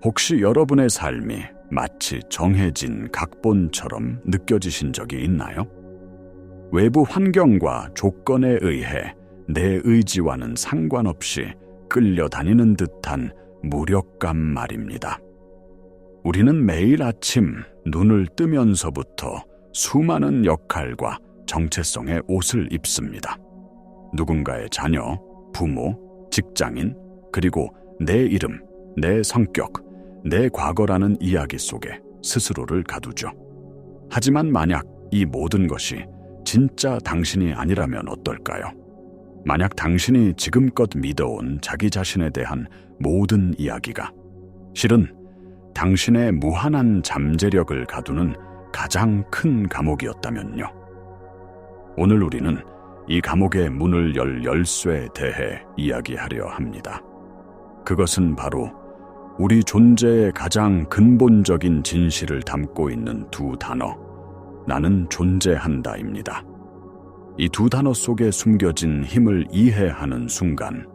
혹시 여러분의 삶이 마치 정해진 각본처럼 느껴지신 적이 있나요? 외부 환경과 조건에 의해 내 의지와는 상관없이 끌려다니는 듯한 무력감 말입니다. 우리는 매일 아침 눈을 뜨면서부터 수많은 역할과 정체성의 옷을 입습니다. 누군가의 자녀, 부모, 직장인, 그리고 내 이름, 내 성격, 내 과거라는 이야기 속에 스스로를 가두죠. 하지만 만약 이 모든 것이 진짜 당신이 아니라면 어떨까요? 만약 당신이 지금껏 믿어온 자기 자신에 대한 모든 이야기가 실은 당신의 무한한 잠재력을 가두는 가장 큰 감옥이었다면요. 오늘 우리는 이 감옥의 문을 열 열쇠에 대해 이야기하려 합니다. 그것은 바로 우리 존재의 가장 근본적인 진실을 담고 있는 두 단어, 나는 존재한다입니다. 이 두 단어 속에 숨겨진 힘을 이해하는 순간,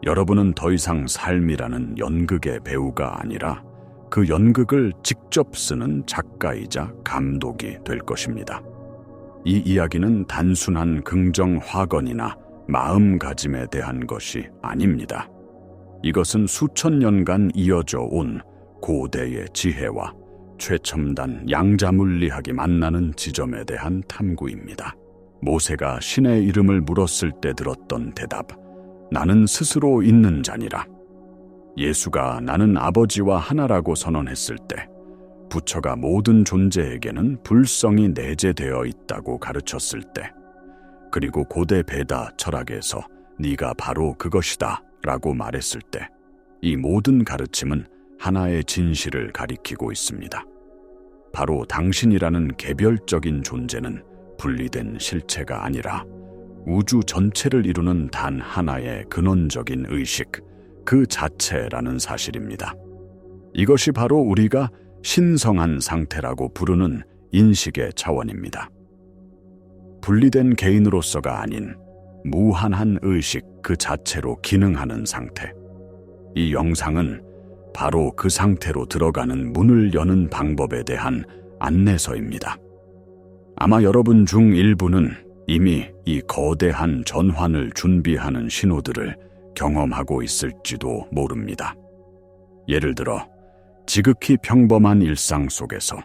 여러분은 더 이상 삶이라는 연극의 배우가 아니라 그 연극을 직접 쓰는 작가이자 감독이 될 것입니다. 이 이야기는 단순한 긍정 화건이나 마음가짐에 대한 것이 아닙니다. 이것은 수천 년간 이어져 온 고대의 지혜와 최첨단 양자물리학이 만나는 지점에 대한 탐구입니다. 모세가 신의 이름을 물었을 때 들었던 대답, 나는 스스로 있는 자니라. 예수가 나는 아버지와 하나라고 선언했을 때 부처가 모든 존재에게는 불성이 내재되어 있다고 가르쳤을 때, 그리고 고대 베다 철학에서 네가 바로 그것이다 라고 말했을 때, 이 모든 가르침은 하나의 진실을 가리키고 있습니다. 바로 당신이라는 개별적인 존재는 분리된 실체가 아니라 우주 전체를 이루는 단 하나의 근원적인 의식, 그 자체라는 사실입니다. 이것이 바로 우리가 신성한 상태라고 부르는 인식의 차원입니다. 분리된 개인으로서가 아닌 무한한 의식 그 자체로 기능하는 상태. 이 영상은 바로 그 상태로 들어가는 문을 여는 방법에 대한 안내서입니다. 아마 여러분 중 일부는 이미 이 거대한 전환을 준비하는 신호들을 경험하고 있을지도 모릅니다. 예를 들어 지극히 평범한 일상 속에서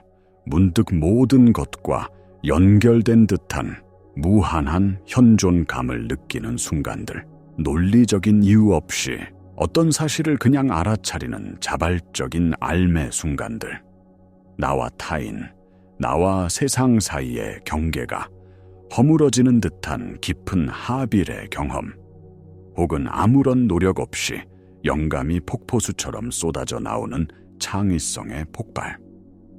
문득 모든 것과 연결된 듯한 무한한 현존감을 느끼는 순간들, 논리적인 이유 없이 어떤 사실을 그냥 알아차리는 자발적인 알매 순간들, 나와 타인, 나와 세상 사이의 경계가 허물어지는 듯한 깊은 하빌의 경험, 혹은 아무런 노력 없이 영감이 폭포수처럼 쏟아져 나오는 창의성의 폭발,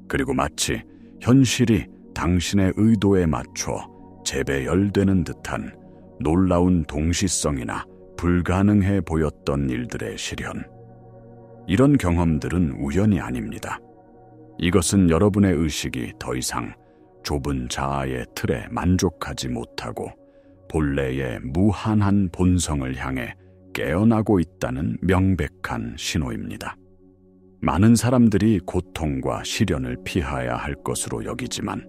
그리고 마치 현실이 당신의 의도에 맞춰 재배열되는 듯한 놀라운 동시성이나 불가능해 보였던 일들의 실현. 이런 경험들은 우연이 아닙니다. 이것은 여러분의 의식이 더 이상 좁은 자아의 틀에 만족하지 못하고 본래의 무한한 본성을 향해 깨어나고 있다는 명백한 신호입니다. 많은 사람들이 고통과 시련을 피해야 할 것으로 여기지만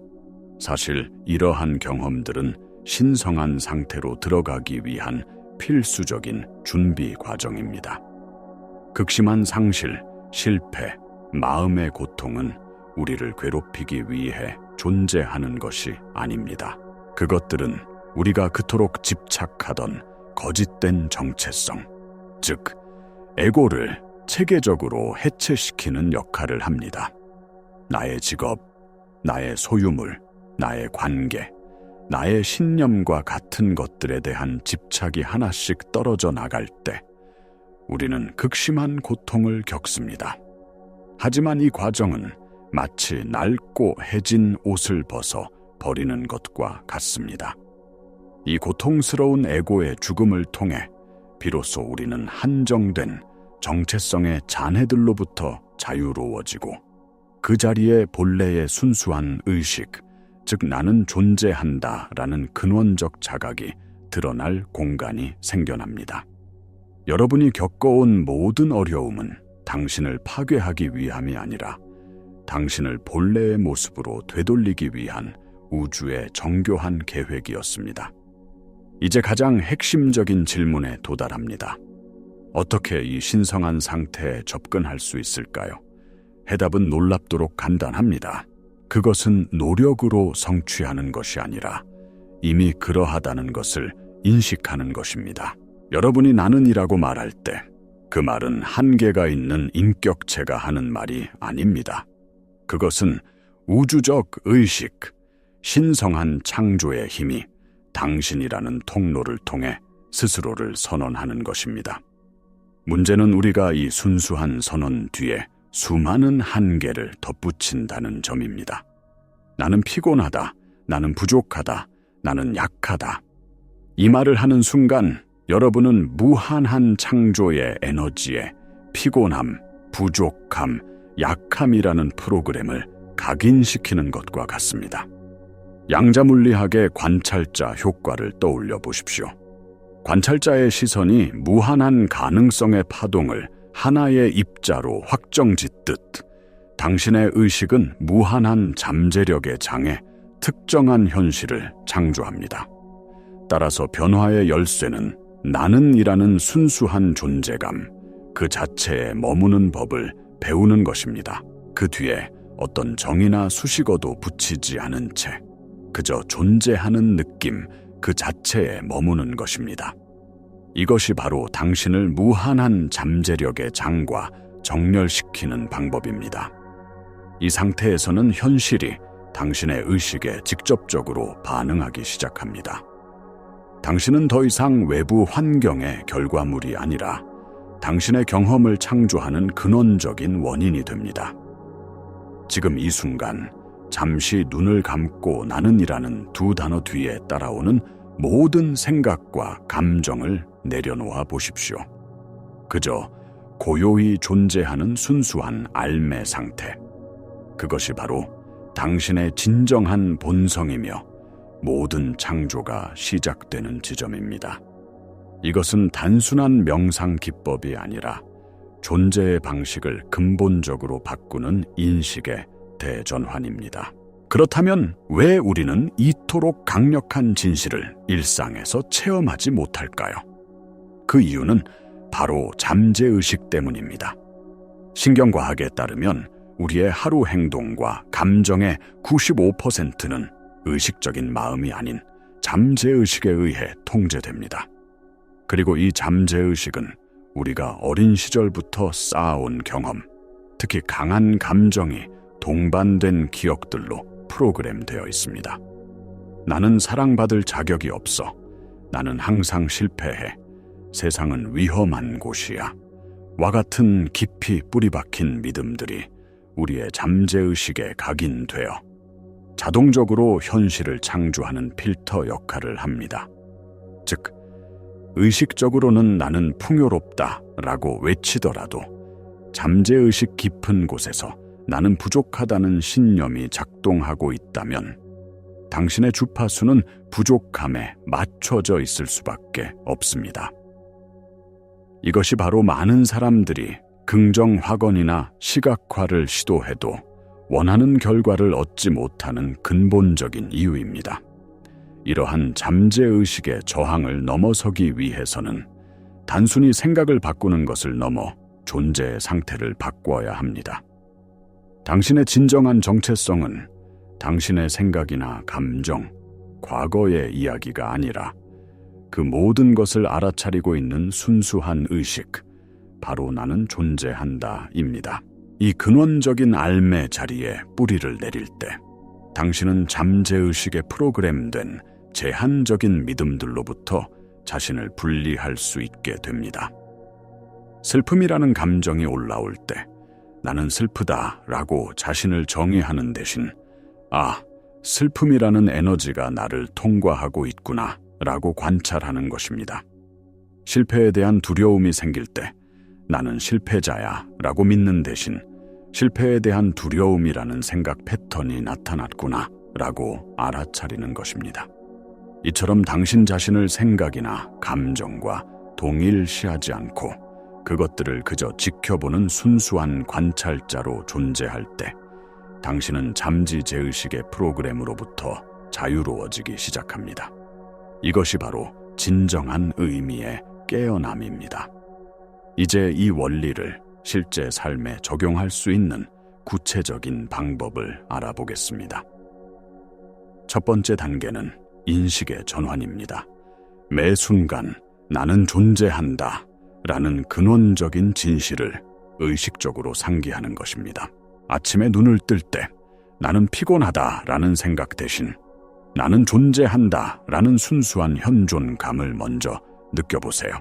사실 이러한 경험들은 신성한 상태로 들어가기 위한 필수적인 준비 과정입니다. 극심한 상실, 실패, 마음의 고통은 우리를 괴롭히기 위해 존재하는 것이 아닙니다. 그것들은 우리가 그토록 집착하던 거짓된 정체성, 즉 에고를 체계적으로 해체시키는 역할을 합니다. 나의 직업, 나의 소유물, 나의 관계, 나의 신념과 같은 것들에 대한 집착이 하나씩 떨어져 나갈 때 우리는 극심한 고통을 겪습니다. 하지만 이 과정은 마치 낡고 해진 옷을 벗어 버리는 것과 같습니다. 이 고통스러운 에고의 죽음을 통해 비로소 우리는 한정된 정체성의 잔해들로부터 자유로워지고 그 자리에 본래의 순수한 의식, 즉 나는 존재한다라는 근원적 자각이 드러날 공간이 생겨납니다. 여러분이 겪어온 모든 어려움은 당신을 파괴하기 위함이 아니라 당신을 본래의 모습으로 되돌리기 위한 우주의 정교한 계획이었습니다. 이제 가장 핵심적인 질문에 도달합니다. 어떻게 이 신성한 상태에 접근할 수 있을까요? 해답은 놀랍도록 간단합니다. 그것은 노력으로 성취하는 것이 아니라 이미 그러하다는 것을 인식하는 것입니다. 여러분이 나는이라고 말할 때 그 말은 한계가 있는 인격체가 하는 말이 아닙니다. 그것은 우주적 의식, 신성한 창조의 힘이 당신이라는 통로를 통해 스스로를 선언하는 것입니다. 문제는 우리가 이 순수한 선언 뒤에 수많은 한계를 덧붙인다는 점입니다. 나는 피곤하다, 나는 부족하다, 나는 약하다. 이 말을 하는 순간 여러분은 무한한 창조의 에너지에 피곤함, 부족함, 약함이라는 프로그램을 각인시키는 것과 같습니다. 양자물리학의 관찰자 효과를 떠올려 보십시오. 관찰자의 시선이 무한한 가능성의 파동을 하나의 입자로 확정짓듯 당신의 의식은 무한한 잠재력에 장해 특정한 현실을 창조합니다. 따라서 변화의 열쇠는 나는이라는 순수한 존재감, 그 자체에 머무는 법을 배우는 것입니다. 그 뒤에 어떤 정의나 수식어도 붙이지 않은 채 그저 존재하는 느낌 그 자체에 머무는 것입니다. 이것이 바로 당신을 무한한 잠재력의 장과 정렬시키는 방법입니다. 이 상태에서는 현실이 당신의 의식에 직접적으로 반응하기 시작합니다. 당신은 더 이상 외부 환경의 결과물이 아니라 당신의 경험을 창조하는 근원적인 원인이 됩니다. 지금 이 순간 잠시 눈을 감고 나는이라는 두 단어 뒤에 따라오는 모든 생각과 감정을 내려놓아 보십시오. 그저 고요히 존재하는 순수한 알매 상태. 그것이 바로 당신의 진정한 본성이며 모든 창조가 시작되는 지점입니다. 이것은 단순한 명상 기법이 아니라 존재의 방식을 근본적으로 바꾸는 인식의 대전환입니다. 그렇다면 왜 우리는 이토록 강력한 진실을 일상에서 체험하지 못할까요? 그 이유는 바로 잠재의식 때문입니다. 신경과학에 따르면 우리의 하루 행동과 감정의 95%는 의식적인 마음이 아닌 잠재의식에 의해 통제됩니다. 그리고 이 잠재의식은 우리가 어린 시절부터 쌓아온 경험, 특히 강한 감정이 동반된 기억들로 프로그램되어 있습니다. 나는 사랑받을 자격이 없어. 나는 항상 실패해. 세상은 위험한 곳이야. 와 같은 깊이 뿌리박힌 믿음들이 우리의 잠재의식에 각인되어 자동적으로 현실을 창조하는 필터 역할을 합니다. 즉, 의식적으로는 나는 풍요롭다라고 외치더라도 잠재의식 깊은 곳에서 나는 부족하다는 신념이 작동하고 있다면 당신의 주파수는 부족함에 맞춰져 있을 수밖에 없습니다. 이것이 바로 많은 사람들이 긍정 확언이나 시각화를 시도해도 원하는 결과를 얻지 못하는 근본적인 이유입니다. 이러한 잠재의식의 저항을 넘어서기 위해서는 단순히 생각을 바꾸는 것을 넘어 존재의 상태를 바꿔야 합니다. 당신의 진정한 정체성은 당신의 생각이나 감정, 과거의 이야기가 아니라 그 모든 것을 알아차리고 있는 순수한 의식, 바로 나는 존재한다입니다. 이 근원적인 알매 자리에 뿌리를 내릴 때 당신은 잠재의식에 프로그램된 제한적인 믿음들로부터 자신을 분리할 수 있게 됩니다. 슬픔이라는 감정이 올라올 때 나는 슬프다라고 자신을 정의하는 대신 슬픔이라는 에너지가 나를 통과하고 있구나 라고 관찰하는 것입니다. 실패에 대한 두려움이 생길 때 나는 실패자야 라고 믿는 대신 실패에 대한 두려움이라는 생각 패턴이 나타났구나 라고 알아차리는 것입니다. 이처럼 당신 자신을 생각이나 감정과 동일시하지 않고 그것들을 그저 지켜보는 순수한 관찰자로 존재할 때 당신은 잠지제의식의 프로그램으로부터 자유로워지기 시작합니다. 이것이 바로 진정한 의미의 깨어남입니다. 이제 이 원리를 실제 삶에 적용할 수 있는 구체적인 방법을 알아보겠습니다. 첫 번째 단계는 인식의 전환입니다. 매 순간 나는 존재한다 라는 근원적인 진실을 의식적으로 상기하는 것입니다. 아침에 눈을 뜰 때 나는 피곤하다 라는 생각 대신 나는 존재한다 라는 순수한 현존감을 먼저 느껴보세요.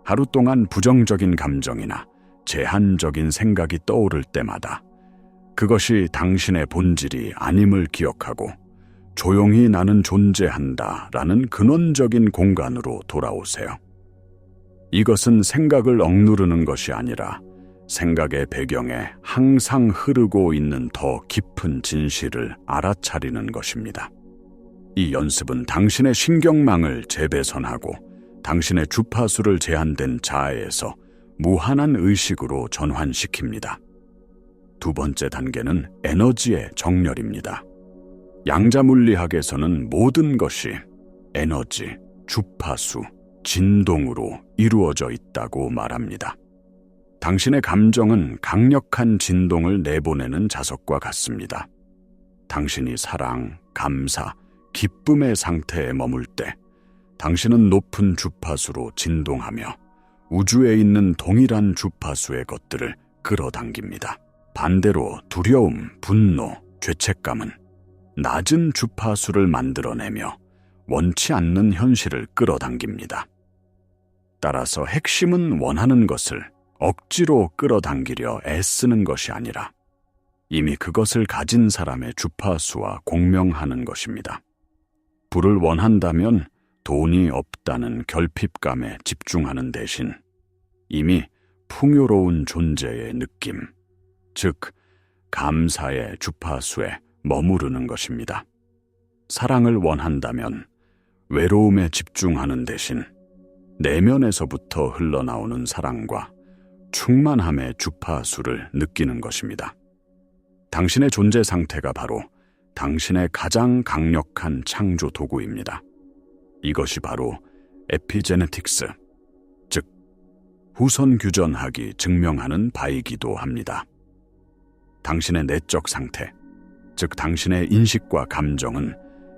하루 동안 부정적인 감정이나 제한적인 생각이 떠오를 때마다 그것이 당신의 본질이 아님을 기억하고 조용히 나는 존재한다 라는 근원적인 공간으로 돌아오세요. 이것은 생각을 억누르는 것이 아니라 생각의 배경에 항상 흐르고 있는 더 깊은 진실을 알아차리는 것입니다. 이 연습은 당신의 신경망을 재배선하고 당신의 주파수를 제한된 자아에서 무한한 의식으로 전환시킵니다. 두 번째 단계는 에너지의 정렬입니다. 양자물리학에서는 모든 것이 에너지, 주파수, 진동으로 이루어져 있다고 말합니다. 당신의 감정은 강력한 진동을 내보내는 자석과 같습니다. 당신이 사랑, 감사, 기쁨의 상태에 머물 때 당신은 높은 주파수로 진동하며 우주에 있는 동일한 주파수의 것들을 끌어당깁니다. 반대로 두려움, 분노, 죄책감은 낮은 주파수를 만들어내며 원치 않는 현실을 끌어당깁니다. 따라서 핵심은 원하는 것을 억지로 끌어당기려 애쓰는 것이 아니라 이미 그것을 가진 사람의 주파수와 공명하는 것입니다. 부를 원한다면 돈이 없다는 결핍감에 집중하는 대신 이미 풍요로운 존재의 느낌, 즉 감사의 주파수에 머무르는 것입니다. 사랑을 원한다면 외로움에 집중하는 대신 내면에서부터 흘러나오는 사랑과 충만함의 주파수를 느끼는 것입니다. 당신의 존재 상태가 바로 당신의 가장 강력한 창조 도구입니다. 이것이 바로 에피제네틱스, 즉 후선 규전학이 증명하는 바이기도 합니다. 당신의 내적 상태, 즉 당신의 인식과 감정은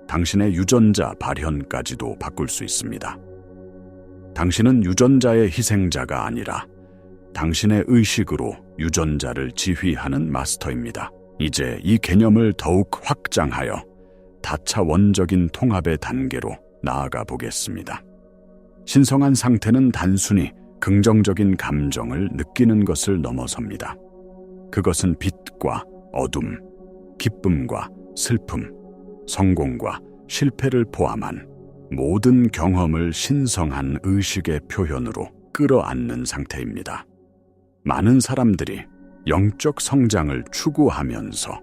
당신의 유전자 발현까지도 바꿀 수 있습니다. 당신은 유전자의 희생자가 아니라 당신의 의식으로 유전자를 지휘하는 마스터입니다. 이제 이 개념을 더욱 확장하여 다차원적인 통합의 단계로 나아가 보겠습니다. 신성한 상태는 단순히 긍정적인 감정을 느끼는 것을 넘어섭니다. 그것은 빛과 어둠, 기쁨과 슬픔, 성공과 실패를 포함한 모든 경험을 신성한 의식의 표현으로 끌어안는 상태입니다. 많은 사람들이 영적 성장을 추구하면서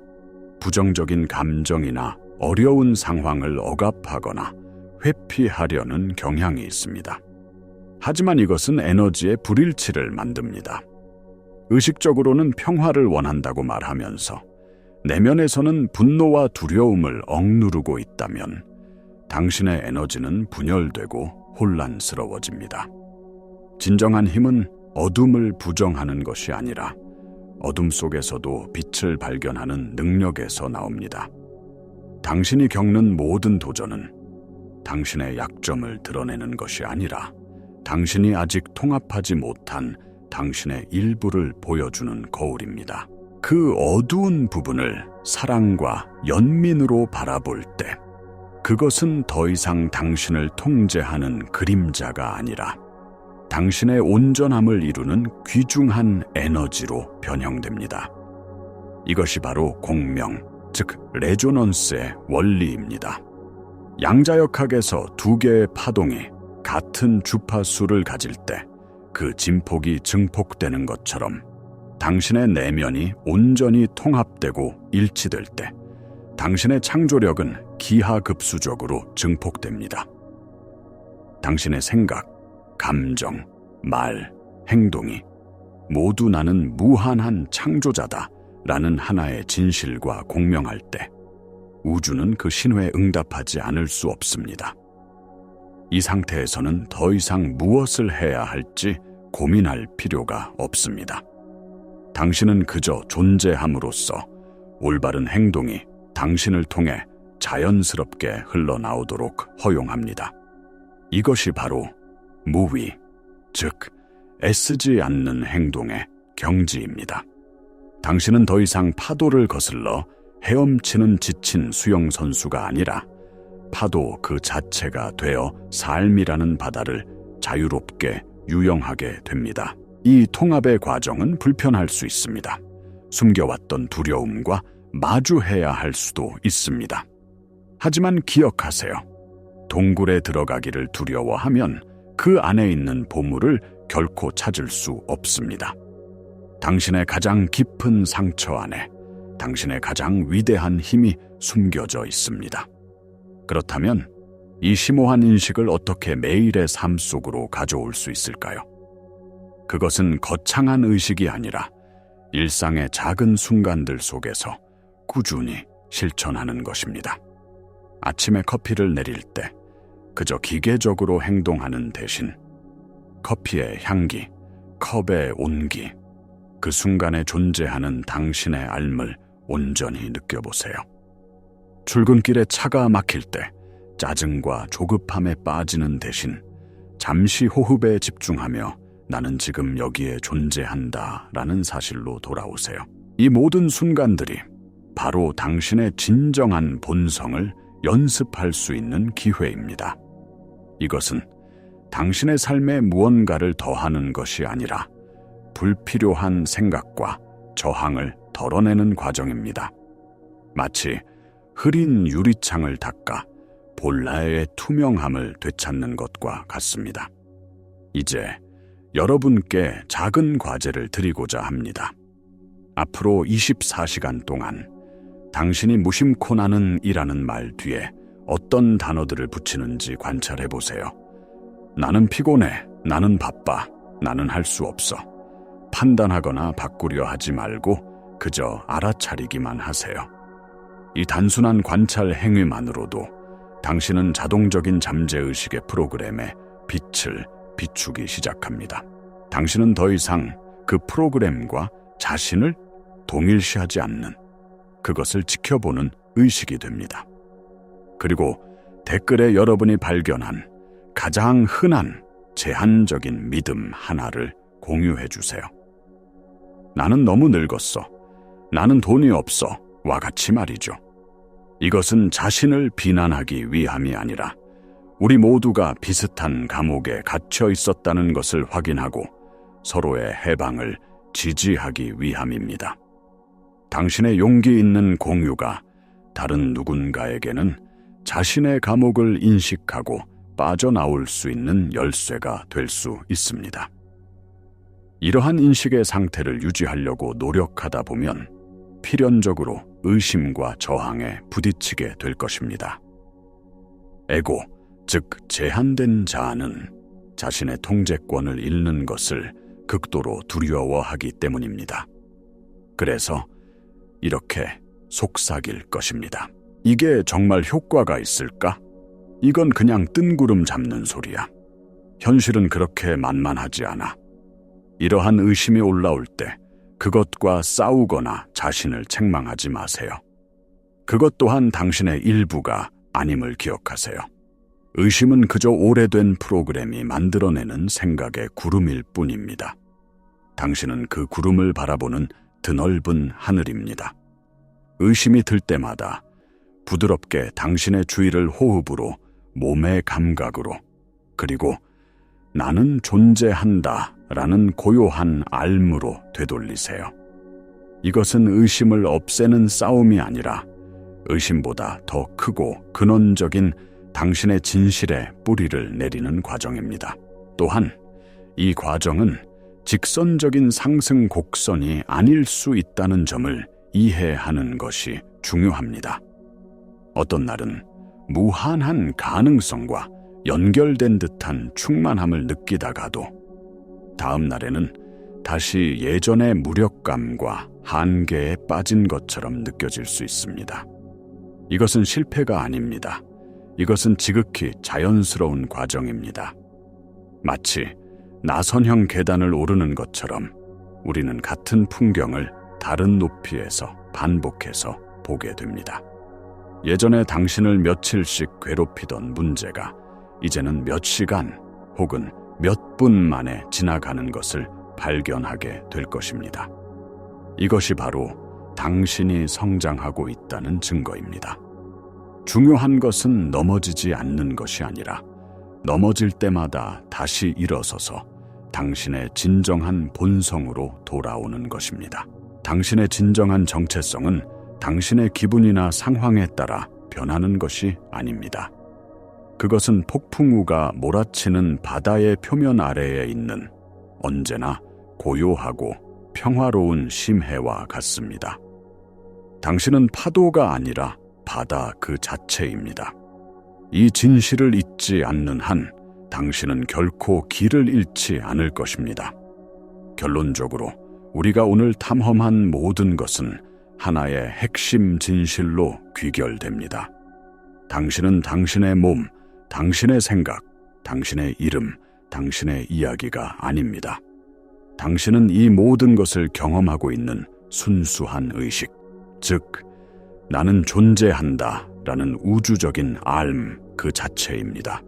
부정적인 감정이나 어려운 상황을 억압하거나 회피하려는 경향이 있습니다. 하지만 이것은 에너지의 불일치를 만듭니다. 의식적으로는 평화를 원한다고 말하면서 내면에서는 분노와 두려움을 억누르고 있다면 당신의 에너지는 분열되고 혼란스러워집니다. 진정한 힘은 어둠을 부정하는 것이 아니라 어둠 속에서도 빛을 발견하는 능력에서 나옵니다. 당신이 겪는 모든 도전은 당신의 약점을 드러내는 것이 아니라 당신이 아직 통합하지 못한 당신의 일부를 보여주는 거울입니다. 그 어두운 부분을 사랑과 연민으로 바라볼 때 그것은 더 이상 당신을 통제하는 그림자가 아니라 당신의 온전함을 이루는 귀중한 에너지로 변형됩니다. 이것이 바로 공명, 즉 레조넌스의 원리입니다. 양자역학에서 두 개의 파동이 같은 주파수를 가질 때 그 진폭이 증폭되는 것처럼 당신의 내면이 온전히 통합되고 일치될 때 당신의 창조력은 기하급수적으로 증폭됩니다. 당신의 생각, 감정, 말, 행동이 모두 나는 무한한 창조자다 라는 하나의 진실과 공명할 때 우주는 그 신호에 응답하지 않을 수 없습니다. 이 상태에서는 더 이상 무엇을 해야 할지 고민할 필요가 없습니다. 당신은 그저 존재함으로써 올바른 행동이 당신을 통해 자연스럽게 흘러나오도록 허용합니다. 이것이 바로 무위, 즉 애쓰지 않는 행동의 경지입니다. 당신은 더 이상 파도를 거슬러 헤엄치는 지친 수영선수가 아니라 파도 그 자체가 되어 삶이라는 바다를 자유롭게 유영하게 됩니다. 이 통합의 과정은 불편할 수 있습니다. 숨겨왔던 두려움과 마주해야 할 수도 있습니다. 하지만 기억하세요. 동굴에 들어가기를 두려워하면 그 안에 있는 보물을 결코 찾을 수 없습니다. 당신의 가장 깊은 상처 안에 당신의 가장 위대한 힘이 숨겨져 있습니다. 그렇다면 이 심오한 인식을 어떻게 매일의 삶 속으로 가져올 수 있을까요? 그것은 거창한 의식이 아니라 일상의 작은 순간들 속에서 꾸준히 실천하는 것입니다. 아침에 커피를 내릴 때 그저 기계적으로 행동하는 대신 커피의 향기, 컵의 온기, 그 순간에 존재하는 당신의 삶을 온전히 느껴보세요. 출근길에 차가 막힐 때 짜증과 조급함에 빠지는 대신 잠시 호흡에 집중하며 나는 지금 여기에 존재한다 라는 사실로 돌아오세요. 이 모든 순간들이 바로 당신의 진정한 본성을 연습할 수 있는 기회입니다. 이것은 당신의 삶에 무언가를 더하는 것이 아니라 불필요한 생각과 저항을 덜어내는 과정입니다. 마치 흐린 유리창을 닦아 본래의 투명함을 되찾는 것과 같습니다. 이제 여러분께 작은 과제를 드리고자 합니다. 앞으로 24시간 동안 당신이 무심코 나는 이라는 말 뒤에 어떤 단어들을 붙이는지 관찰해 보세요. 나는 피곤해, 나는 바빠, 나는 할 수 없어. 판단하거나 바꾸려 하지 말고 그저 알아차리기만 하세요. 이 단순한 관찰 행위만으로도 당신은 자동적인 잠재의식의 프로그램에 빛을 비추기 시작합니다. 당신은 더 이상 그 프로그램과 자신을 동일시하지 않는, 그것을 지켜보는 의식이 됩니다. 그리고 댓글에 여러분이 발견한 가장 흔한 제한적인 믿음 하나를 공유해 주세요. 나는 너무 늙었어. 나는 돈이 없어. 와 같이 말이죠. 이것은 자신을 비난하기 위함이 아니라 우리 모두가 비슷한 감옥에 갇혀 있었다는 것을 확인하고 서로의 해방을 지지하기 위함입니다. 당신의 용기 있는 공유가 다른 누군가에게는 자신의 감옥을 인식하고 빠져나올 수 있는 열쇠가 될 수 있습니다. 이러한 인식의 상태를 유지하려고 노력하다 보면 필연적으로 의심과 저항에 부딪히게 될 것입니다. 에고, 즉 제한된 자아는 자신의 통제권을 잃는 것을 극도로 두려워하기 때문입니다. 그래서 이렇게 속삭일 것입니다. 이게 정말 효과가 있을까? 이건 그냥 뜬구름 잡는 소리야. 현실은 그렇게 만만하지 않아. 이러한 의심이 올라올 때 그것과 싸우거나 자신을 책망하지 마세요. 그것 또한 당신의 일부가 아님을 기억하세요. 의심은 그저 오래된 프로그램이 만들어내는 생각의 구름일 뿐입니다. 당신은 그 구름을 바라보는 드넓은 하늘입니다. 의심이 들 때마다 부드럽게 당신의 주의를 호흡으로, 몸의 감각으로, 그리고 나는 존재한다 라는 고요한 알므로 되돌리세요. 이것은 의심을 없애는 싸움이 아니라 의심보다 더 크고 근원적인 당신의 진실에 뿌리를 내리는 과정입니다. 또한 이 과정은 직선적인 상승 곡선이 아닐 수 있다는 점을 이해하는 것이 중요합니다. 어떤 날은 무한한 가능성과 연결된 듯한 충만함을 느끼다가도 다음 날에는 다시 예전의 무력감과 한계에 빠진 것처럼 느껴질 수 있습니다. 이것은 실패가 아닙니다. 이것은 지극히 자연스러운 과정입니다. 마치 나선형 계단을 오르는 것처럼 우리는 같은 풍경을 다른 높이에서 반복해서 보게 됩니다. 예전에 당신을 며칠씩 괴롭히던 문제가 이제는 몇 시간 혹은 몇 분 만에 지나가는 것을 발견하게 될 것입니다. 이것이 바로 당신이 성장하고 있다는 증거입니다. 중요한 것은 넘어지지 않는 것이 아니라 넘어질 때마다 다시 일어서서 당신의 진정한 본성으로 돌아오는 것입니다. 당신의 진정한 정체성은 당신의 기분이나 상황에 따라 변하는 것이 아닙니다. 그것은 폭풍우가 몰아치는 바다의 표면 아래에 있는 언제나 고요하고 평화로운 심해와 같습니다. 당신은 파도가 아니라 바다 그 자체입니다. 이 진실을 잊지 않는 한 당신은 결코 길을 잃지 않을 것입니다. 결론적으로 우리가 오늘 탐험한 모든 것은 하나의 핵심 진실로 귀결됩니다. 당신은 당신의 몸, 당신의 생각, 당신의 이름, 당신의 이야기가 아닙니다. 당신은 이 모든 것을 경험하고 있는 순수한 의식, 즉 나는 존재한다 라는 우주적인 알 그 자체입니다.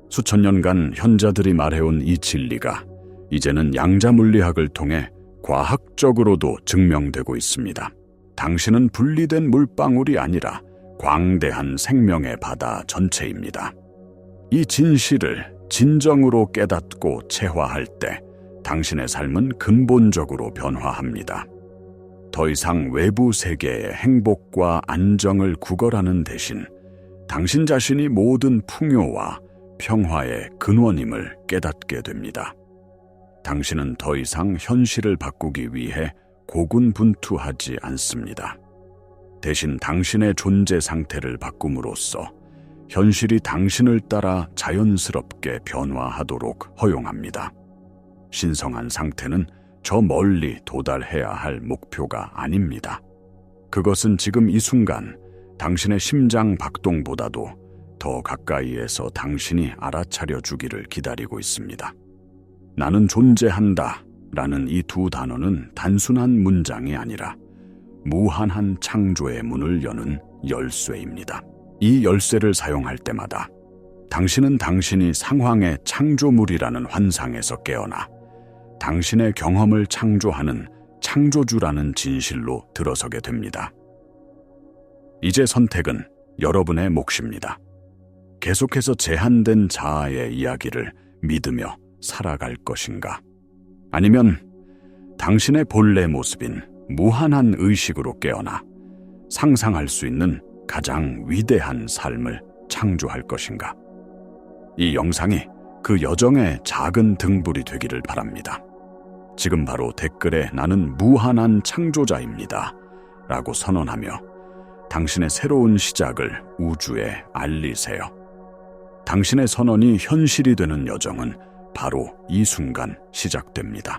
수천 년간 현자들이 말해온 이 진리가 이제는 양자물리학을 통해 과학적으로도 증명되고 있습니다. 당신은 분리된 물방울이 아니라 광대한 생명의 바다 전체입니다. 이 진실을 진정으로 깨닫고 체화할 때 당신의 삶은 근본적으로 변화합니다. 더 이상 외부 세계의 행복과 안정을 구걸하는 대신 당신 자신이 모든 풍요와 평화의 근원임을 깨닫게 됩니다. 당신은 더 이상 현실을 바꾸기 위해 고군분투하지 않습니다. 대신 당신의 존재 상태를 바꿈으로써 현실이 당신을 따라 자연스럽게 변화하도록 허용합니다. 신성한 상태는 저 멀리 도달해야 할 목표가 아닙니다. 그것은 지금 이 순간 당신의 심장 박동보다도 더 가까이에서 당신이 알아차려 주기를 기다리고 있습니다. 나는 존재한다 라는 이 두 단어는 단순한 문장이 아니라 무한한 창조의 문을 여는 열쇠입니다. 이 열쇠를 사용할 때마다 당신은 당신이 상황의 창조물이라는 환상에서 깨어나 당신의 경험을 창조하는 창조주라는 진실로 들어서게 됩니다. 이제 선택은 여러분의 몫입니다. 계속해서 제한된 자아의 이야기를 믿으며 살아갈 것인가? 아니면 당신의 본래 모습인 무한한 의식으로 깨어나 상상할 수 있는 가장 위대한 삶을 창조할 것인가? 이 영상이 그 여정의 작은 등불이 되기를 바랍니다. 지금 바로 댓글에 나는 무한한 창조자입니다 라고 선언하며 당신의 새로운 시작을 우주에 알리세요. 당신의 선언이 현실이 되는 여정은 바로 이 순간 시작됩니다.